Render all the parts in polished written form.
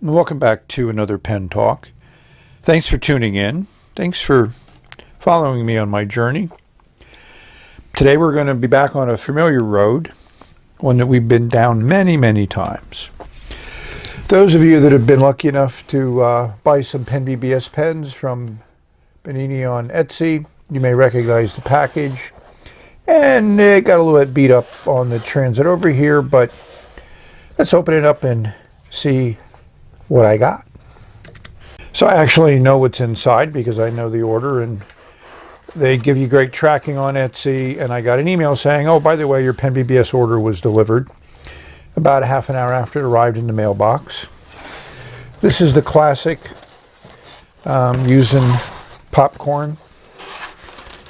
Welcome back to another Pen Talk. Thanks for tuning in. Thanks for following me on my journey. Today we're going to be back on a familiar road, one that we've been down many times. Those of you that have been lucky enough to buy some PenBBS pens from Benini on Etsy, you may recognize the package. And it got a little bit beat up on the transit over here, but let's open it up and see what I got. So I actually know what's inside because I know the order, and they give you great tracking on Etsy. And I got an email saying, oh, by the way, your PenBBS order was delivered about a half an hour after it arrived in the mailbox. This is the classic using popcorn.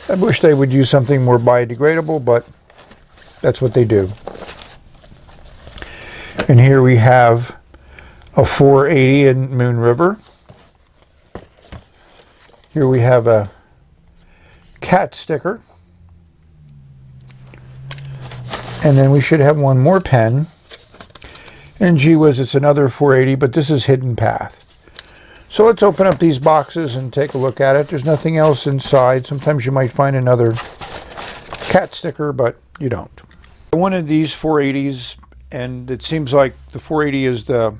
I wish they would use something more biodegradable, but that's what they do. And here we have a 480 in Moon River. Here we have a cat sticker. And then we should have one more pen. And gee whiz, it's another 480, but this is Hidden Path. So let's open up these boxes and take a look at it. There's nothing else inside. Sometimes you might find another cat sticker, but you don't. One of these 480s, and it seems like the 480 is the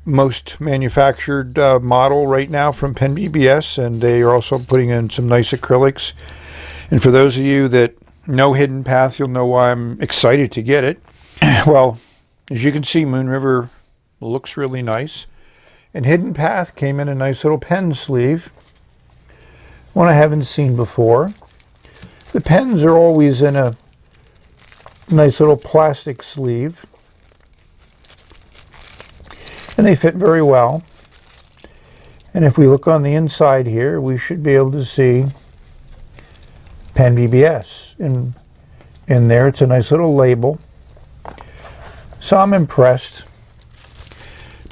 most manufactured model right now from PenBBS, and they are also putting in some nice acrylics. And for those of you that know Hidden Path, you'll know why I'm excited to get it. Well, as you can see, Moon River looks really nice. And Hidden Path came in a nice little pen sleeve, one I haven't seen before. The pens are always in a nice little plastic sleeve, and they fit very well. And if we look on the inside here, we should be able to see PenBBS. In there, it's a nice little label. So I'm impressed.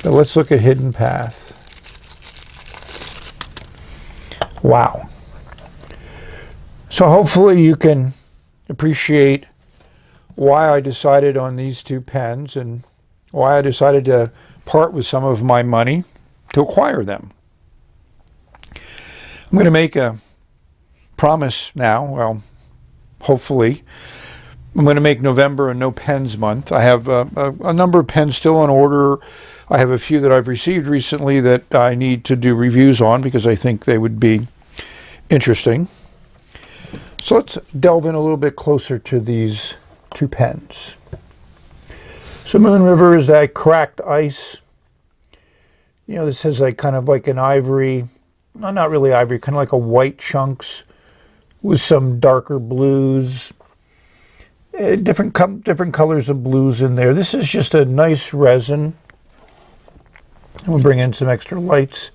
But let's look at Hidden Path. Wow. So hopefully you can appreciate why I decided on these two pens and why I decided to part with some of my money to acquire them. I'm going to make a promise now. Well, hopefully. I'm going to make November a no pens month. I have a number of pens still on order. I have a few that I've received recently that I need to do reviews on because I think they would be interesting. So let's delve in a little bit closer to these two pens. So Moon River is that cracked ice. You know, this has like kind of like an ivory, no, not really ivory, kind of like a white chunks with some darker blues. Different colors of blues in there. This is just a nice resin. We'll bring in some extra lights.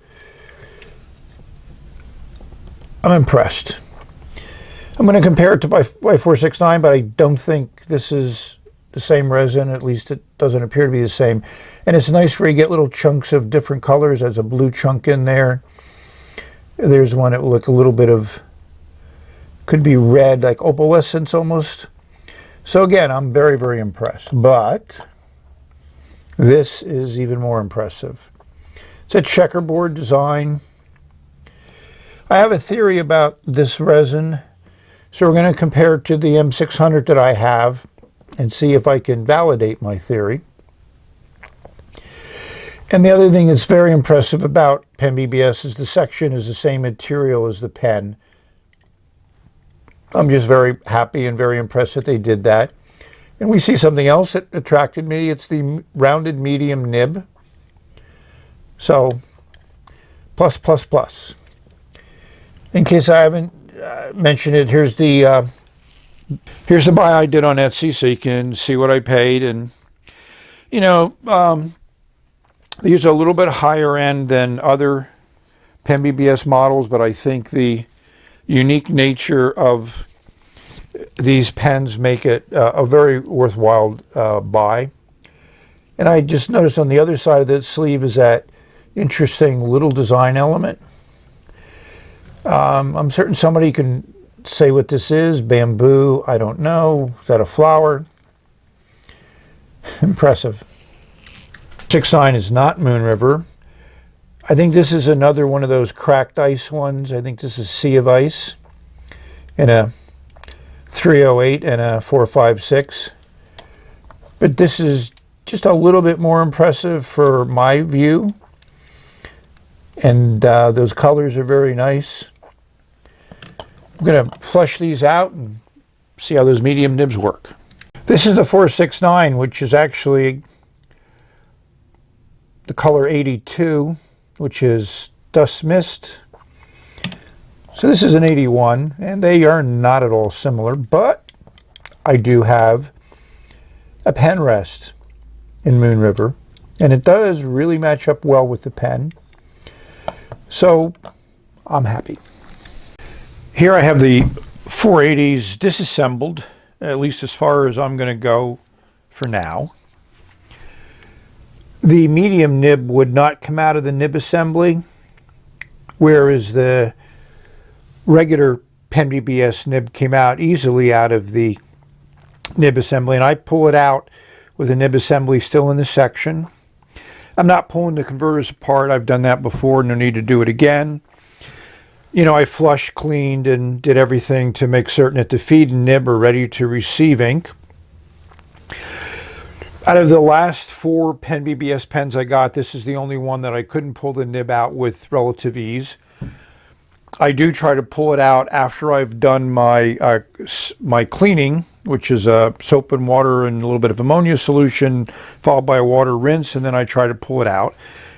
I'm impressed. I'm going to compare it to by 469, but I don't think this is the same resin. At least it doesn't appear to be the same. And it's nice where you get little chunks of different colors. There's a blue chunk in there. There's one that will look a little bit of, could be red, like opalescence almost. So again, I'm very impressed. But this is even more impressive. It's a checkerboard design. I have a theory about this resin. So we're going to compare it to the M600 that I have and see if I can validate my theory. And the other thing that's very impressive about PenBBS is the section is the same material as the pen. I'm just very happy and very impressed that they did that. And we see something else that attracted me. It's the rounded medium nib. So, plus. In case I haven't mentioned it, here's the buy I did on Etsy, so you can see what I paid. And you know, these are a little bit higher end than other PenBBS models, but I think the unique nature of these pens make it a very worthwhile buy. And I just noticed on the other side of the sleeve is that interesting little design element. I'm certain somebody can say what this is. Bamboo, I don't know. Is that a flower? Impressive. 469 is not Moon River. I think this is another one of those cracked ice ones. I think this is Sea of Ice in a 308 and a 456. But this is just a little bit more impressive for my view. And those colors are very nice. I'm going to flush these out and see how those medium nibs work. This is the 469, which is actually the color 82, which is Dust Mist. So this is an 81, and they are not at all similar, but I do have a pen rest in Moon River, and it does really match up well with the pen. So I'm happy. Here I have the 480s disassembled, at least as far as I'm going to go for now. The medium nib would not come out of the nib assembly, whereas the regular PenBBS nib came out easily out of the nib assembly, and I pull it out with the nib assembly still in the section. I'm not pulling the converters apart. I've done that before. No need to do it again. You know, I flushed, cleaned, and did everything to make certain that the feed and nib are ready to receive ink. Out of the last 4 PenBBS pens I got, this is the only one that I couldn't pull the nib out with relative ease. I do try to pull it out after I've done my my cleaning, which is soap and water and a little bit of ammonia solution, followed by a water rinse, and then I try to pull it out.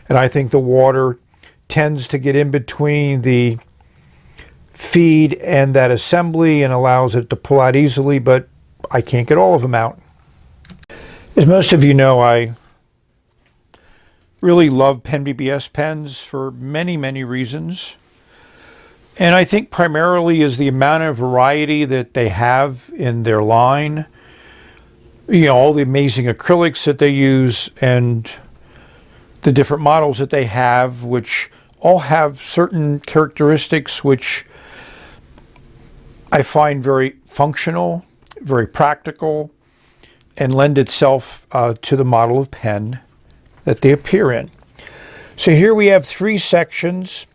And I think the water tends to get in between the feed and that assembly and allows it to pull out easily, but I can't get all of them out. As most of you know, I really love PenBBS pens for many, many reasons. And I think primarily is the amount of variety that they have in their line. You know, all the amazing acrylics that they use and the different models that they have, which all have certain characteristics which I find very functional, very practical, and lend itself to the model of pen that they appear in. So here we have 3 sections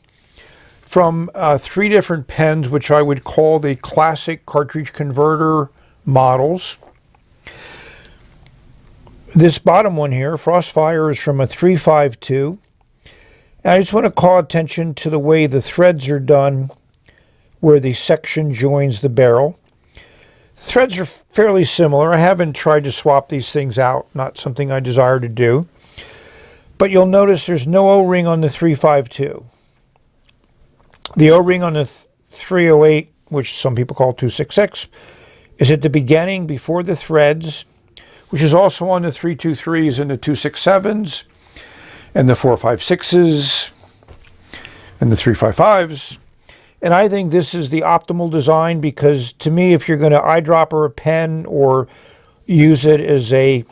from 3 different pens, which I would call the classic cartridge converter models. This bottom one here, Frostfire, is from a 352. And I just want to call attention to the way the threads are done, where the section joins the barrel. The threads are fairly similar. I haven't tried to swap these things out, not something I desire to do. But you'll notice there's no O-ring on the 352. The O-ring on the 308, which some people call 266, is at the beginning before the threads, which is also on the 323s and the 267s and the 456s and the 355s. And I think this is the optimal design because, to me, if you're going to eyedropper a pen or use it as a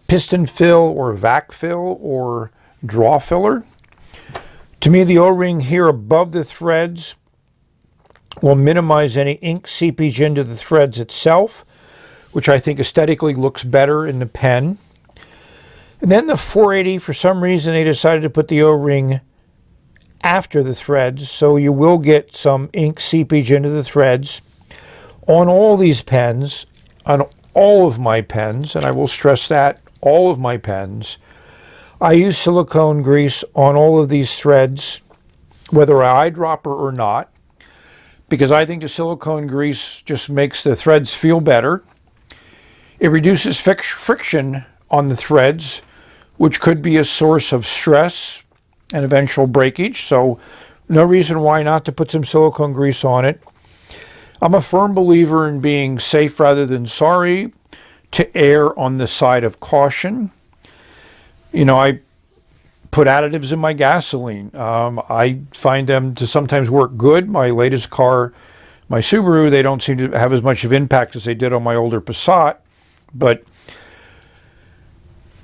piston fill or vac fill or draw filler, to me, the O-ring here above the threads will minimize any ink seepage into the threads itself, which I think aesthetically looks better in the pen. And then the 480, for some reason, they decided to put the O-ring after the threads, so you will get some ink seepage into the threads. On all these pens, on all of my pens, and I will stress that, all of my pens, I use silicone grease on all of these threads, whether I eyedropper or not, because I think the silicone grease just makes the threads feel better. It reduces friction on the threads, which could be a source of stress and eventual breakage, so no reason why not to put some silicone grease on it. I'm a firm believer in being safe rather than sorry, to err on the side of caution. You know, I put additives in my gasoline. I find them to sometimes work good. My latest car, my Subaru, they don't seem to have as much of impact as they did on my older Passat, but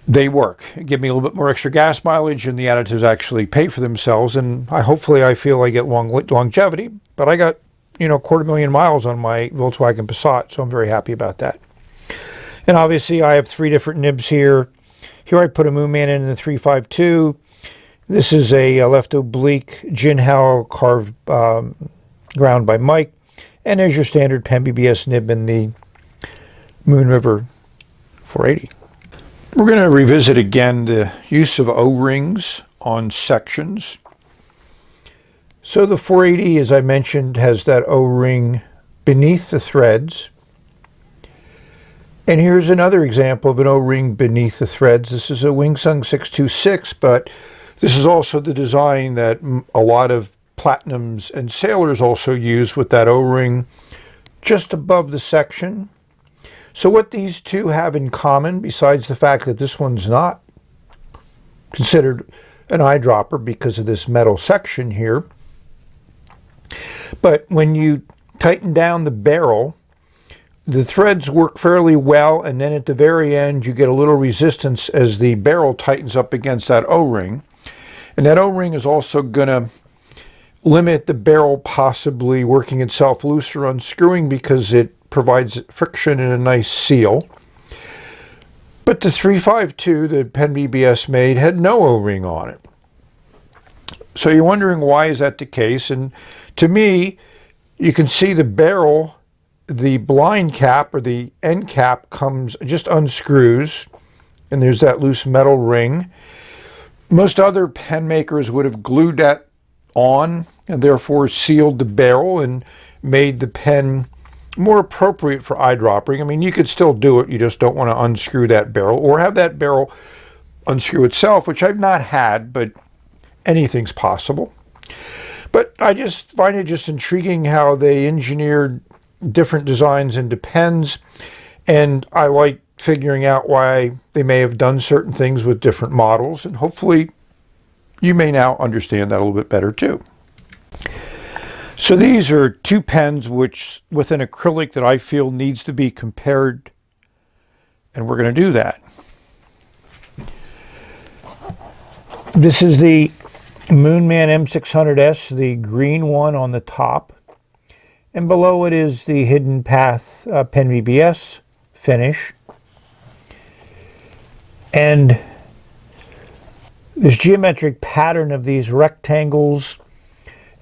they work. Give me a little bit more extra gas mileage, and the additives actually pay for themselves, and hopefully I feel I get longevity. But I got, 250,000 miles on my Volkswagen Passat, so I'm very happy about that. And obviously I have 3 different nibs here. Here I put a Moon Man in the 352. This is a left oblique Jinhao carved ground by Mike. And there's your standard PenBBS nib in the Moon River 480. We're going to revisit again the use of O-rings on sections. So the 480, as I mentioned, has that O-ring beneath the threads. And here's another example of an O-ring beneath the threads. This is a Wingsung 626, but this is also the design that a lot of platinums and sailors also use, with that O-ring just above the section. So what these two have in common, besides the fact that this one's not considered an eyedropper because of this metal section here, but when you tighten down the barrel, the threads work fairly well, and then at the very end you get a little resistance as the barrel tightens up against that O-ring. And that O-ring is also going to limit the barrel possibly working itself loose or unscrewing, because it provides friction and a nice seal. But the 352 that PenBBS made had no O-ring on it. So you're wondering, why is that the case? And to me, you can see the barrel, the blind cap or the end cap just unscrews, and there's that loose metal ring. Most other pen makers would have glued that on and therefore sealed the barrel and made the pen more appropriate for eyedropping. I mean, you could still do it, you just don't want to unscrew that barrel, or have that barrel unscrew itself, which I've not had, but anything's possible. But I just find it just intriguing how they engineered different designs into pens, and I like figuring out why they may have done certain things with different models, and hopefully you may now understand that a little bit better too. So these are two pens with an acrylic that I feel needs to be compared, and we're going to do that. This is the Moon Man M600S, the green one on the top, and below it is the Hidden Path PenBBS finish. And this geometric pattern of these rectangles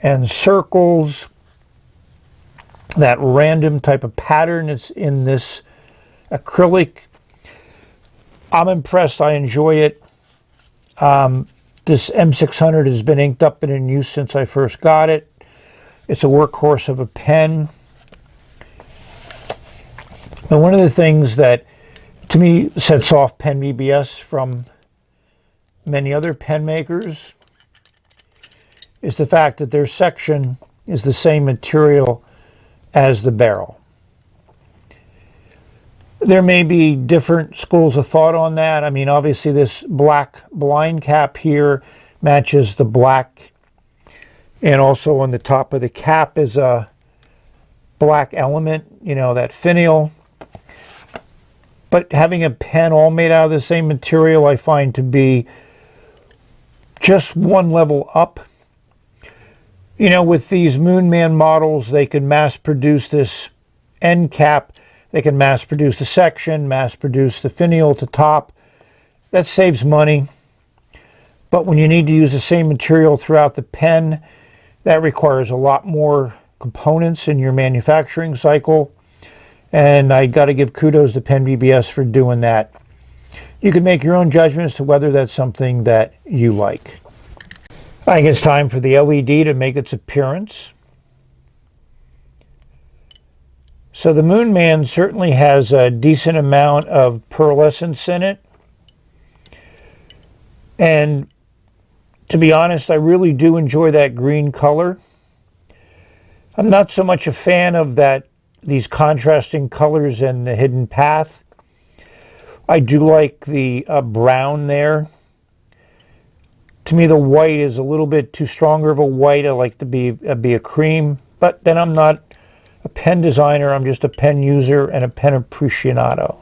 and circles, that random type of pattern is in this acrylic. I'm impressed. I enjoy it. This M600 has been inked up and in use since I first got it. It's a workhorse of a pen. And one of the things that to me sets off PenBBS from many other pen makers is the fact that their section is the same material as the barrel. There may be different schools of thought on that. I mean, obviously this black blind cap here matches the black, and also on the top of the cap is a black element, you know, that finial. But having a pen all made out of the same material, I find to be just one level up. You know, with these Moon Man models, they can mass produce this end cap, they can mass produce the section, mass produce the finial at the top. That saves money. But when you need to use the same material throughout the pen, that requires a lot more components in your manufacturing cycle. And I got to give kudos to PenBBS for doing that. You can make your own judgment as to whether that's something that you like. I think it's time for the LED to make its appearance. So the Moon Man certainly has a decent amount of pearlescence in it. And to be honest, I really do enjoy that green color. I'm not so much a fan of these contrasting colors in the Hidden Path. I do like the brown there. To me, the white is a little bit too stronger of a white. I like to be a cream, but then I'm not a pen designer. I'm just a pen user and a pen aficionado.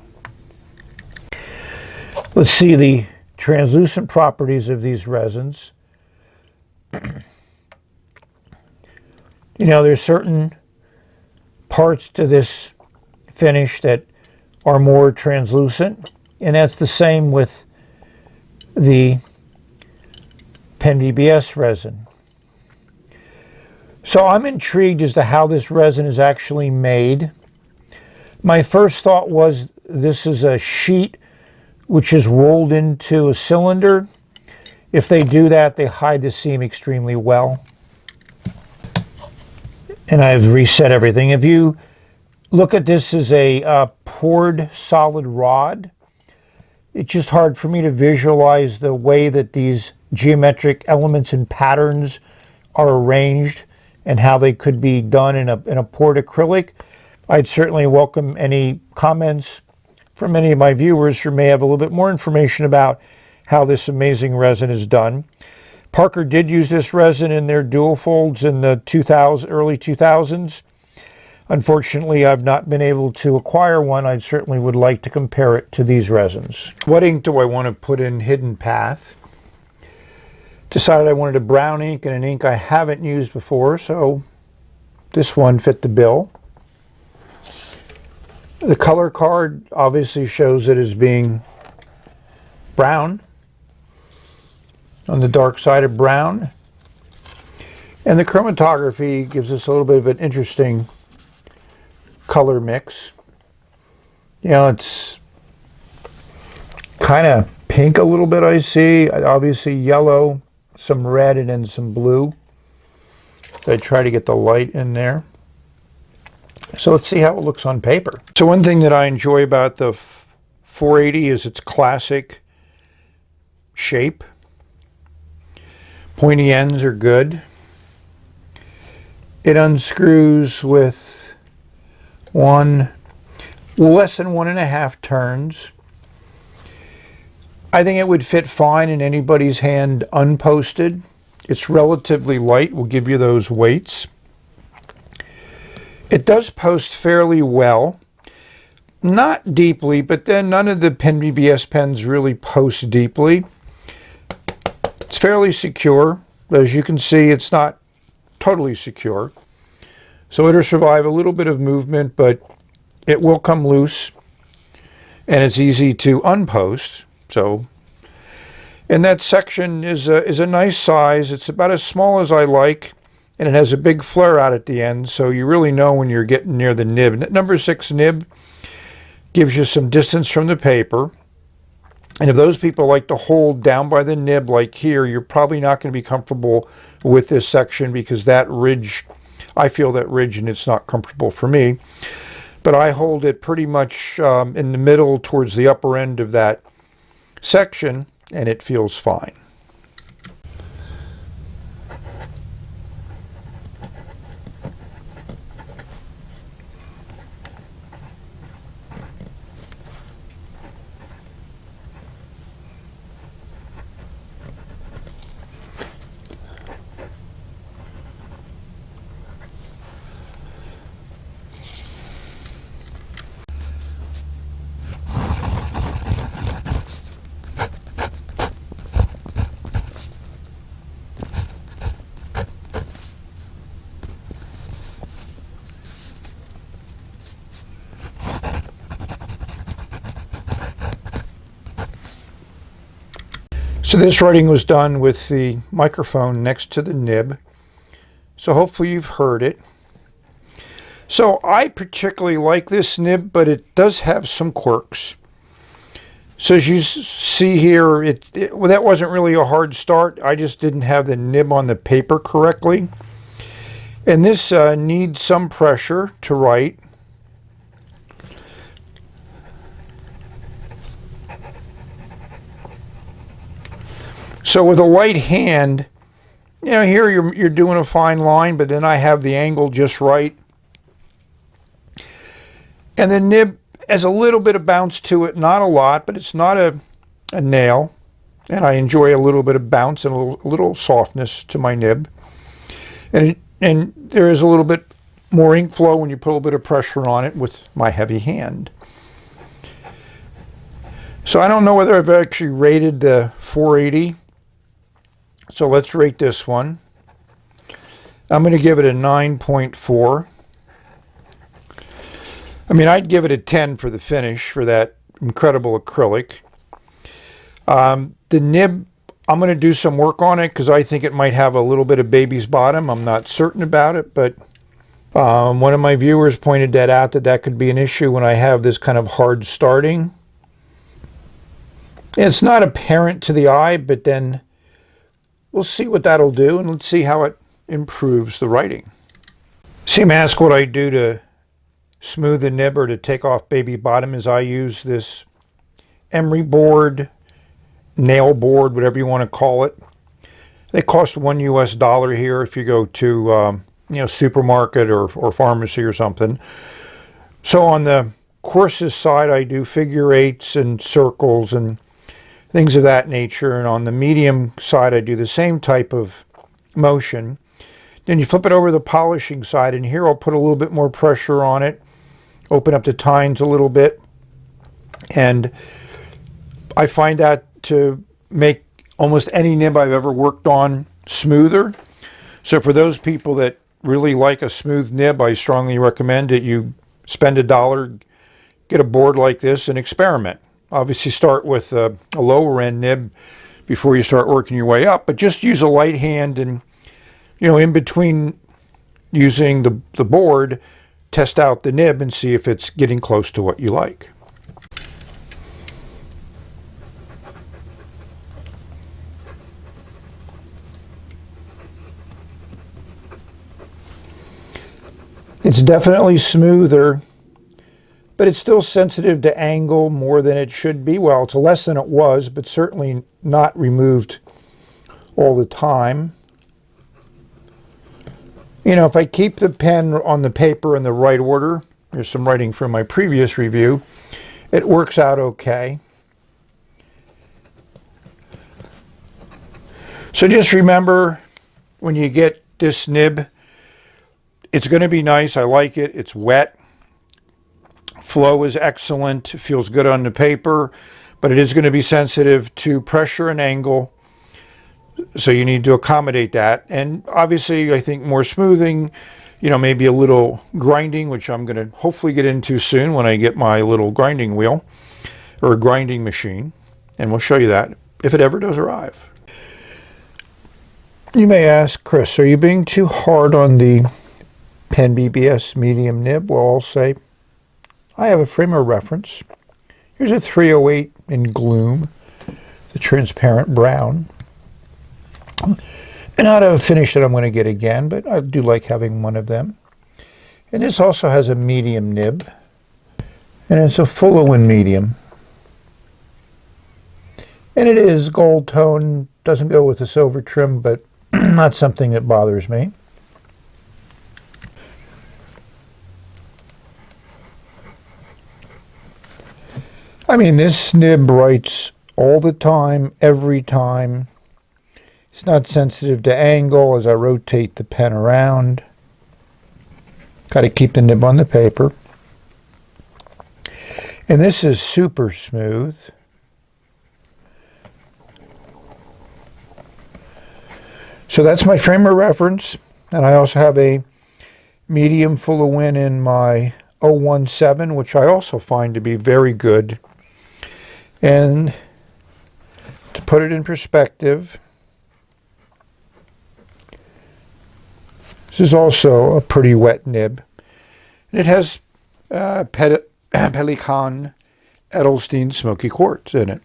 Let's see the translucent properties of these resins. You know, there's certain parts to this finish that are more translucent, and that's the same with the PenBBS resin. So I'm intrigued as to how this resin is actually made. My first thought was this is a sheet which is rolled into a cylinder. If they do that, they hide the seam extremely well. And I've reset everything. If you look at this as a poured solid rod, it's just hard for me to visualize the way that these geometric elements and patterns are arranged and how they could be done in a poured acrylic. I'd certainly welcome any comments from any of my viewers who may have a little bit more information about how this amazing resin is done. Parker did use this resin in their dual folds in the early 2000s. Unfortunately, I've not been able to acquire one. I certainly would like to compare it to these resins. What ink do I want to put in Hidden Path? Decided I wanted a brown ink and an ink I haven't used before, so this one fit the bill. The color card obviously shows it as being brown, on the dark side of brown. And the chromatography gives us a little bit of an interesting color mix. You know, it's kind of pink a little bit, I see. Obviously yellow, some red, and then some blue. So I try to get the light in there. So let's see how it looks on paper. So one thing that I enjoy about the 480 is its classic shape. Pointy ends are good. It unscrews with less than 1.5 turns. I think it would fit fine in anybody's hand unposted. It's relatively light, will give you those weights. It does post fairly well. Not deeply, but then none of the PenBBS pens really post deeply. It's fairly secure. As you can see, it's not totally secure. So it'll survive a little bit of movement, but it will come loose. And it's easy to unpost. So, and that section is a nice size. It's about as small as I like. And it has a big flare out at the end, so you really know when you're getting near the nib. Number 6 nib gives you some distance from the paper. And if those people like to hold down by the nib like here, you're probably not going to be comfortable with this section because that ridge, I feel that ridge and it's not comfortable for me. But I hold it pretty much in the middle towards the upper end of that section, and it feels fine. So this writing was done with the microphone next to the nib. So hopefully you've heard it. So I particularly like this nib, but it does have some quirks. So as you see here, well, that wasn't really a hard start. I just didn't have the nib on the paper correctly. And this needs some pressure to write. So with a light hand, you know, here you're doing a fine line, but then I have the angle just right. And the nib has a little bit of bounce to it, not a lot, but it's not a nail. And I enjoy a little bit of bounce and a little softness to my nib. And there is a little bit more ink flow when you put a little bit of pressure on it with my heavy hand. So I don't know whether I've actually rated the 480. So let's rate this one. I'm going to give it a 9.4. I mean, I'd give it a 10 for the finish for that incredible acrylic. The nib, I'm going to do some work on it because I think it might have a little bit of baby's bottom. I'm not certain about it, but one of my viewers pointed that out, that could be an issue when I have this kind of hard starting. It's not apparent to the eye, but then we'll see what that'll do, and let's see how it improves the writing. See, ask what I do to smooth the nib or to take off baby bottom is I use this emery board, nail board, whatever you want to call it. They cost $1 US here if you go to supermarket or pharmacy or something. So on the coarsest side, I do figure eights and circles and things of that nature, and on the medium side I do the same type of motion. Then you flip it over to the polishing side, and here I'll put a little bit more pressure on it, open up the tines a little bit, and I find that to make almost any nib I've ever worked on smoother. So for those people that really like a smooth nib, I strongly recommend that you spend $1, get a board like this, and experiment. Obviously start with a lower end nib before you start working your way up, but just use a light hand, and in between using the board, test out the nib and see if it's getting close to what you like. It's definitely smoother, but it's still sensitive to angle more than it should be. Well, it's less than it was, but certainly not removed all the time. If I keep the pen on the paper in the right order, here's some writing from my previous review, it works out okay. So just remember, when you get this nib, it's going to be nice. I like it. It's wet. Flow is excellent. It feels good on the paper, but it is going to be sensitive to pressure and angle. So you need to accommodate that. And obviously, I think more smoothing, maybe a little grinding, which I'm going to hopefully get into soon when I get my little grinding wheel or a grinding machine. And we'll show you that if it ever does arrive. You may ask, Chris, are you being too hard on the PenBBS medium nib? Well, I'll say I have a frame of reference. Here's a 308 in gloom, the transparent brown. And not a finish that I'm going to get again, but I do like having one of them. And this also has a medium nib, and it's a full-on medium. And it is gold tone, doesn't go with the silver trim, but not something that bothers me. I mean, this nib writes all the time, every time. It's not sensitive to angle as I rotate the pen around. Got to keep the nib on the paper. And this is super smooth. So that's my frame of reference. And I also have a medium full of win in my 017, which I also find to be very good. And to put it in perspective, this is also a pretty wet nib. And it has Pelikan Edelstein Smoky Quartz in it.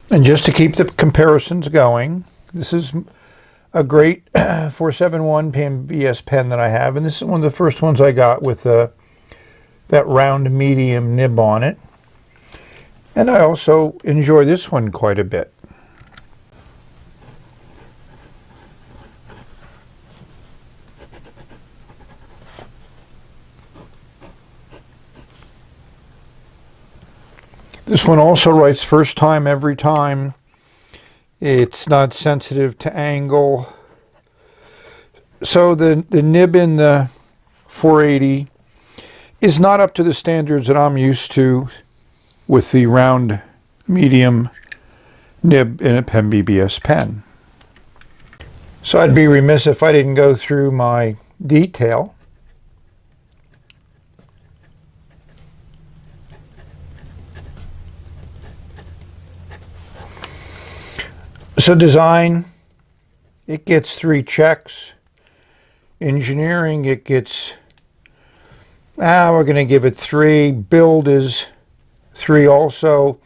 And just to keep the comparisons going, this is a great 471 PenBBS pen that I have. And this is one of the first ones I got with that round medium nib on it. And I also enjoy this one quite a bit. This one also writes first time, every time. It's not sensitive to angle. So the nib in the 480 is not up to the standards that I'm used to with the round medium nib in a PenBBS pen. So I'd be remiss if I didn't go through my detail. So design, it gets 3 checks. Engineering, it gets, we're going to give it 3. Build is 3 also.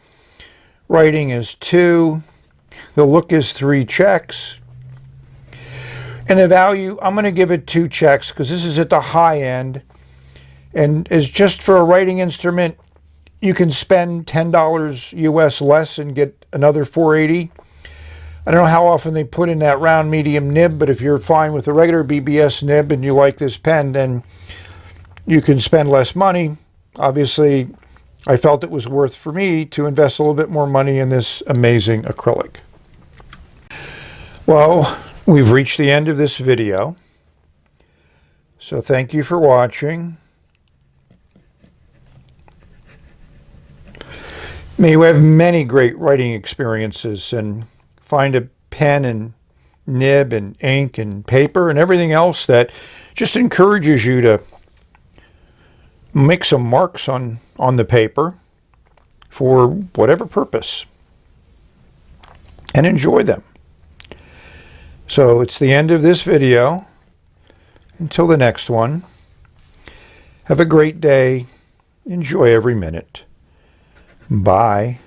Writing is 2. The look is 3 checks. And the value, I'm going to give it 2 checks because this is at the high end. And as just for a writing instrument, you can spend $10 US less and get another $4.80. I don't know how often they put in that round medium nib, but if you're fine with a regular BBS nib and you like this pen, then you can spend less money. Obviously, I felt it was worth for me to invest a little bit more money in this amazing acrylic. Well, we've reached the end of this video. So thank you for watching. May you have many great writing experiences and find a pen and nib and ink and paper and everything else that just encourages you to make some marks on the paper for whatever purpose and enjoy them. So it's the end of this video. Until the next one, have a great day. Enjoy every minute. Bye.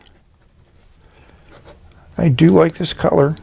I do like this color.